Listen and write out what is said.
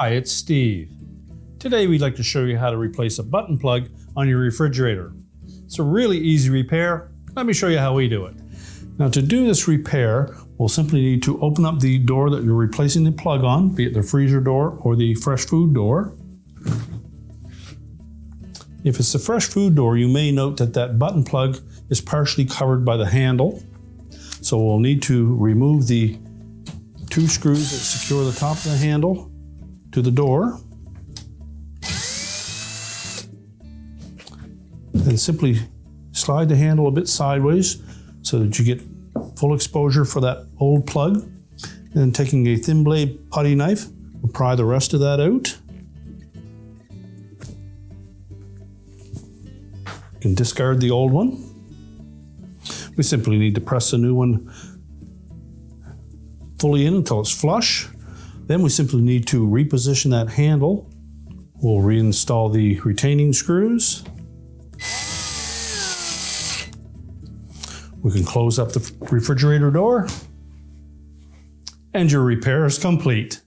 Hi, it's Steve. Today we'd like to show you how to replace a button plug on your refrigerator. It's a really easy repair. Let me show you how we do it. Now to do this repair, we'll simply need to open up the door that you're replacing the plug on, be it the freezer door or the fresh food door. If it's the fresh food door, you may note that that button plug is partially covered by the handle. So we'll need to remove the two screws that secure the top of the handle to the door. Then simply slide the handle a bit sideways so that you get full exposure for that old plug. And then taking a thin blade putty knife, we'll pry the rest of that out. You can discard the old one. We simply need to press the new one fully in until it's flush. Then we simply need to reposition that handle. We'll reinstall the retaining screws. We can close up the refrigerator door, and your repair is complete.